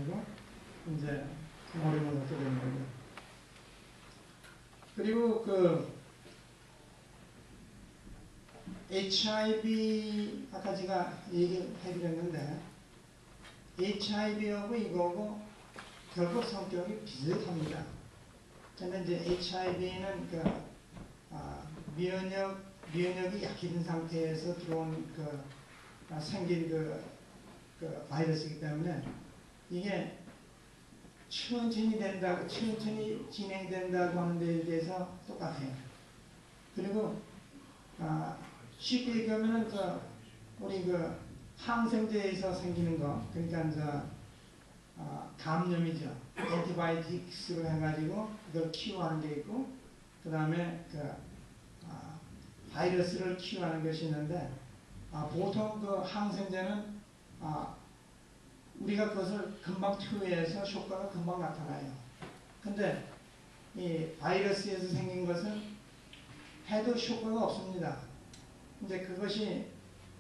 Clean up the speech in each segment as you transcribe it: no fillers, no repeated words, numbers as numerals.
가지고 이제 어려움을 겪게 되는 거죠. 그리고 그 HIV 아까 제가 얘기해드렸는데 HIV하고 이거하고 결국 성격이 비슷합니다. 근데 이제 HIV는 그 면역이 약해진 상태에서 들어온 생긴 그 바이러스이기 때문에 이게 천천히 진행된다고 하는 데에 대해서 똑같아요. 그리고 쉽게 얘기하면은 우리 항생제에서 생기는 거, 그러니까 이제 감염이죠. 엔티바이오틱스로 해가지고 그걸 치유하는 게 있고, 그 다음에 바이러스를 치유하는 것이 있는데, 보통 그 항생제는 우리가 그것을 금방 투여해서 효과가 금방 나타나요. 근데 이 바이러스에서 생긴 것은 해도 효과가 없습니다. 이제 그것이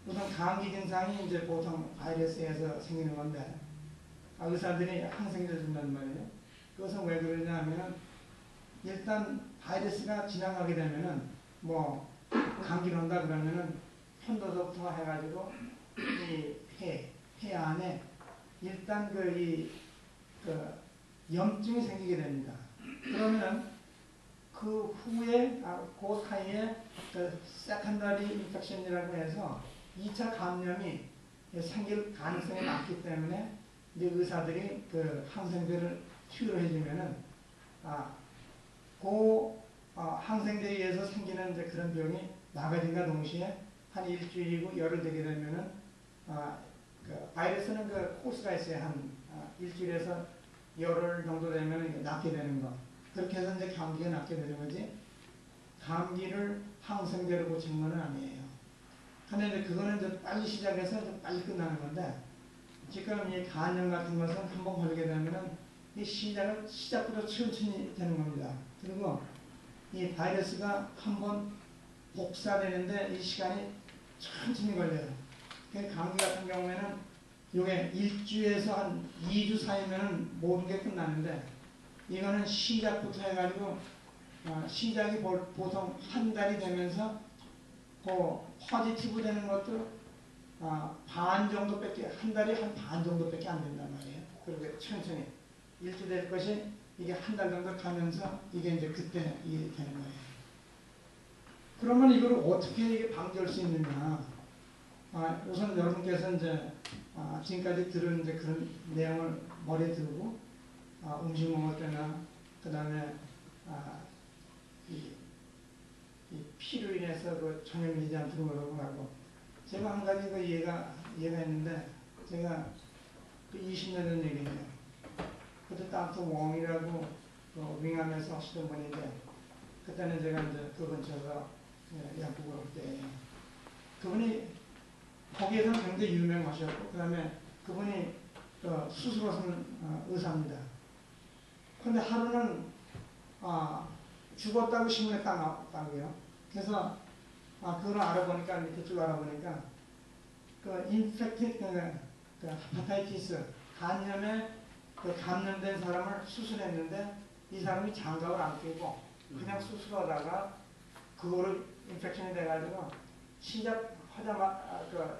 우선 감기 증상이 이제 보통 바이러스에서 생기는 건데, 의사들이 항생제를 준단 말이에요. 그것은 왜 그러냐 하면은, 일단 바이러스가 지나가게 되면은, 감기를 온다 그러면은, 편도서부터 해가지고, 이 폐 안에, 일단 염증이 생기게 됩니다. 그러면 그 후에, 그 사이에 세컨더리 인펙션이라고 해서 2차 감염이 생길 가능성이 많기 때문에 이제 의사들이 그 항생제를 치료를 해주면은, 항생제에 의해서 생기는 이제 그런 병이 나가진과 동시에 한 일주일이고 열흘 되게 되면은, 바이러스는 코스가 있어요. 한 일주일에서 열흘 정도 되면 낫게 되는 거. 그렇게 해서 이제 감기가 낫게 되는 거지, 감기를 항생제로 고치는 건 아니에요. 근데 이제 그거는 이제 빨리 시작해서 이제 빨리 끝나는 건데, 지금 이 간염 같은 것은 한번 걸리게 되면은 이 시작부터 천천히 되는 겁니다. 그리고 이 바이러스가 한번 복사되는데 이 시간이 천천히 걸려요. 감기 같은 경우에는 이게 1주에서 한 2주 사이면은 모든 게 끝나는데, 이거는 시작부터 해가지고, 시작이 보통 한 달이 되면서, 포지티브 되는 것도, 반 정도밖에, 한 달에 한 반 정도밖에 안 된단 말이에요. 그렇게 천천히. 1주 될 것이, 이게 한 달 정도 가면서, 이게 이제 그때 이게 되는 거예요. 그러면 이걸 어떻게 이게 방지할 수 있느냐. 우선 여러분께서 이제, 지금까지 들은 이제 그런 내용을 머리에 두고, 음식 먹을 때나, 그 다음에, 이 피로 인해서 전염되지 않도록 하고, 제가 한 가지 이해가 있는데, 제가 20년 전 얘기예요. 그때 닥터 웡이라고 윙암에서 하시던 분인데, 그때는 제가 이제 그 근처에서 약국을 올 때예요. 그분이 거기에서는 굉장히 유명하셨고, 그 다음에 그분이 수술하신 의사입니다. 근데 하루는 죽었다고 신문에 딱 나왔다고요. 그래서 그걸 알아보니까, 밑에 쭉 알아보니까 헤파타이티스 간염에 감염된 사람을 수술했는데 이 사람이 장갑을 안 끼고 그냥 수술하다가 그거를 인펙션이 돼가지고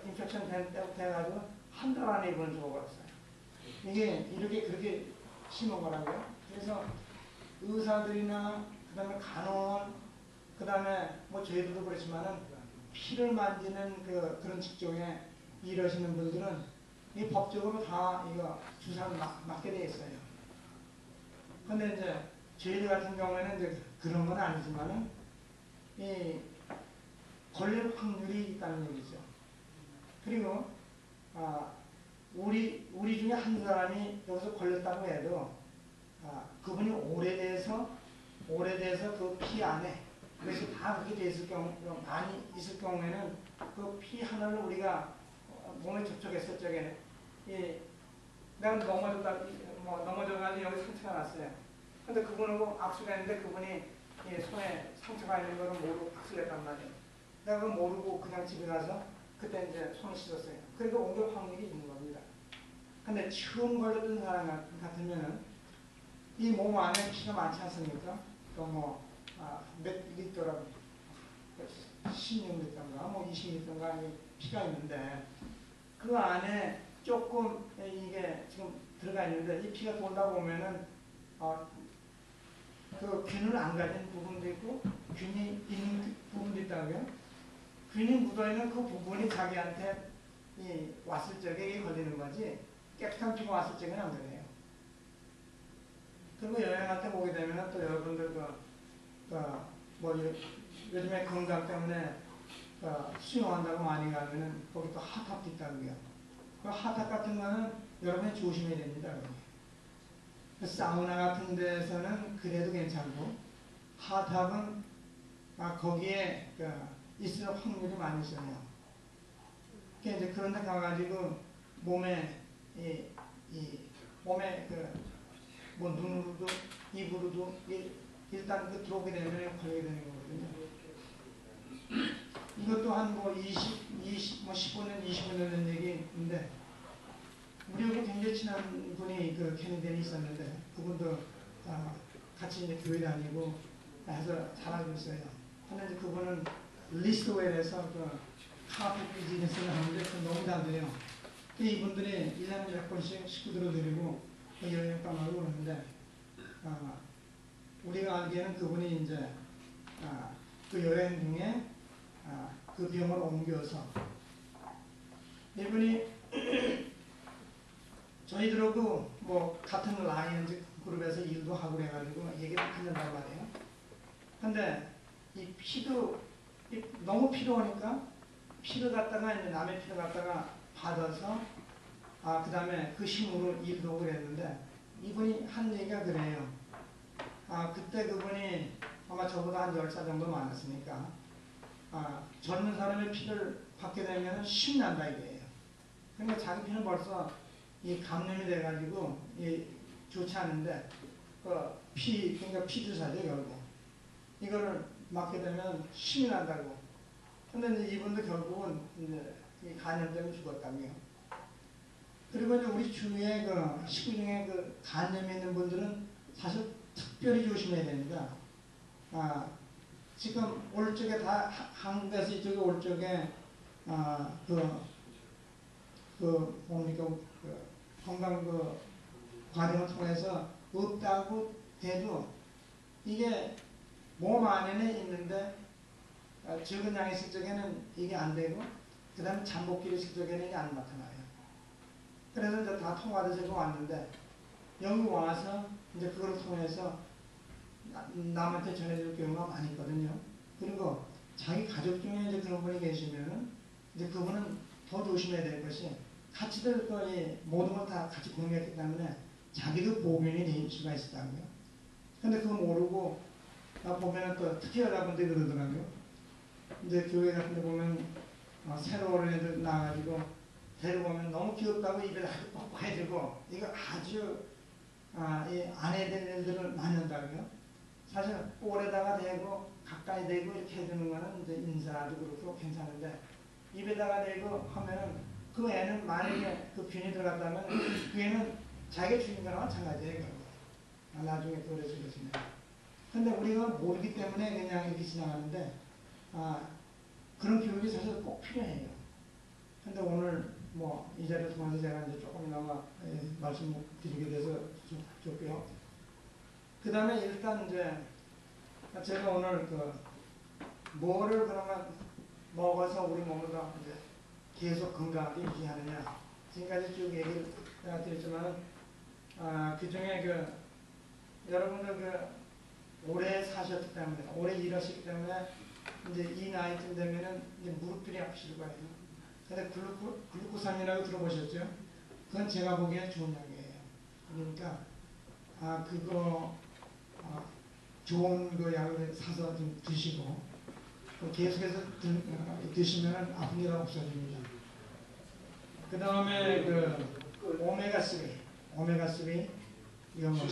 인펙션 된 때부터 해가지고 한 달 안에 입원을 죽어버렸어요. 이게 그렇게 심한 거라고요. 그래서 의사들이나 그 다음에 간호원, 그 다음에 저희들도 그렇지만은 피를 만지는 그런 직종에 일하시는 분들은 이 법적으로 다 이거 주사를 맞게 돼 있어요. 근데 이제 저희들 같은 경우에는 이제 그런 건 아니지만은 이 걸릴 확률이 있다는 얘기죠. 그리고 우리 중에 한 사람이 여기서 걸렸다고 해도 그분이 오래돼서 그 피 안에, 그래서 다 그렇게 돼 있을 경우, 많이 있을 경우에는 그 피 하나를 우리가 몸에 접촉했을 적에, 내가 넘어져가지고 여기 상처가 났어요. 근데 그분하고 악수가 했는데 그분이 손에 상처가 있는 거를 모르고 악수를 했단 말이에요. 내가 그걸 모르고 그냥 집에 가서 그때 이제 손을 씻었어요. 그러니까 옮길 확률이 있는 겁니다. 근데 처음 걸렸던 사람 같으면은 이 몸 안에 피가 많지 않습니까? 뭐 몇 리터라고 16리터인가 뭐 20리터인가 피가 있는데 그 안에 조금 이게 지금 들어가 있는데 이 피가 돌다 보면은 그 균을 안 가진 부분도 있고 균이 있는 부분도 있다고요. 균이 묻어있는 그 부분이 자기한테 왔을 적에 걸리는 거지 깨끗한 피가 왔을 적에는 안 그래요. 그리고 여행할 때 보게 되면 또 여러분들 뭐 요즘에 건강 때문에 수영한다고 많이 가면은 거기 또 핫탑도 있다고요. 그 핫탑 같은 거는 여러분이 조심해야 됩니다. 사우나 같은 데서는 그래도 괜찮고 핫탑은 거기에 있을 확률이 많이 있어요. 그러니까 이제 그런 데 가가지고 몸에 몸에 뭐 눈으로도 입으로도 일단 들어오게 되면 걸리게 되는 거거든요. 이것도 한 뭐 15년, 20년 된 얘기인데 우리하고 굉장히 친한 분이 캐네디언이 있었는데 그분도 같이 이제 교회 다니고 해서 잘 알고 있어요. 근데 그분은 리스트웰에서 카페 비즈니스를 하는데 너무 잘 돼요. 이분들이 1년에 몇 번씩 식구들을 데리고 여행 떠나고 그러는데 우리가 알기에는 그분이 이제 그 여행 중에 그 병을 옮겨서 이분이 저희들하고 뭐 같은 라이언즈 그룹에서 일도 하고 그래가지고 얘기를 듣는단 말이에요. 근데 이 피도 너무 필요하니까 피를 갖다가 이제 남의 피를 갖다가 받아서 그 다음에 그 힘으로 일도 하고 그랬는데 이분이 한 얘기가 그래요. 그때 그분이 아마 저보다 한 10살 정도 많았으니까 젊은 사람의 피를 받게 되면 힘이 난다 이거예요. 그러니까 자기 피는 벌써 이 감염이 돼가지고 좋지 않은데 그러니까 피주사죠 결국. 이거를 맞게 되면 힘이 난다고. 근데 이제 이분도 결국은 이제 이 간염 때문에 죽었다고요. 그리고 이제 우리 주위에 식구 중에 간염이 있는 분들은 사실 특별히 조심해야 됩니다. 지금 올 적에 다 한국에서 이쪽에 올 적에 뭡니까 건강 과정을 통해서 없다고 해도 이게 몸 안에는 있는데 적은 양이 있을 적에는 이게 안 되고 그 다음에 잠복기를 있을 적에는 이게 안 나타나요. 그래서 이제 다 통과돼서 왔는데 여기 와서 이제 그걸 통해서 남한테 전해줄 경우가 많이 있거든요. 그리고 자기 가족 중에 이제 그런 분이 계시면은 이제 그분은 더 조심해야 될 것이 같이들 모든 걸 다 같이 공유했기 때문에 자기도 보균이 될 수가 있었다고요. 근데 그거 모르고 보면은 또 특히 여자분들이 그러더라고요. 이제 교회 같은 데 보면 새로 오는 애들 나와가지고 데려오면 너무 귀엽다고 입에다 뻑뻑 해주고 이거 아주 이 아내들 일들을 많이 한다고요. 사실 볼에다가 대고 가까이 대고 이렇게 해주는 거는 이제 인사도 그렇고 괜찮은데 입에다가 대고 하면은 그 애는 만약에 그 균이 들어갔다면 그 애는 자기가 죽인 거랑 마찬가지예요. 나중에 오래 죽였으면. 근데 우리가 모르기 때문에 그냥 이렇게 지나가는데 그런 교육이 사실 꼭 필요해요. 근데 오늘 뭐 이 자리를 통해서 제가 이제 조금이나마 말씀드리게 돼서 좋고요. 그 다음에 일단 이제 제가 오늘 뭐를 그러면 먹어서 우리 몸을 이제 계속 건강하게 유지하느냐. 지금까지 쭉 얘기를 드렸지만 그 중에 여러분들 오래 사셨기 때문에 오래 일하셨기 때문에 이제 이 나이쯤 되면은 이제 무릎들이 아프실 거예요. 근데 글루코산이라고 들어보셨죠? 그건 제가 보기엔 좋은 약이에요. 그러니까 그거 좋은 그 약을 사서 좀 드시고 계속해서 드시면 아픈 게 없어집니다. 그 다음에 오메가3 이거 뭐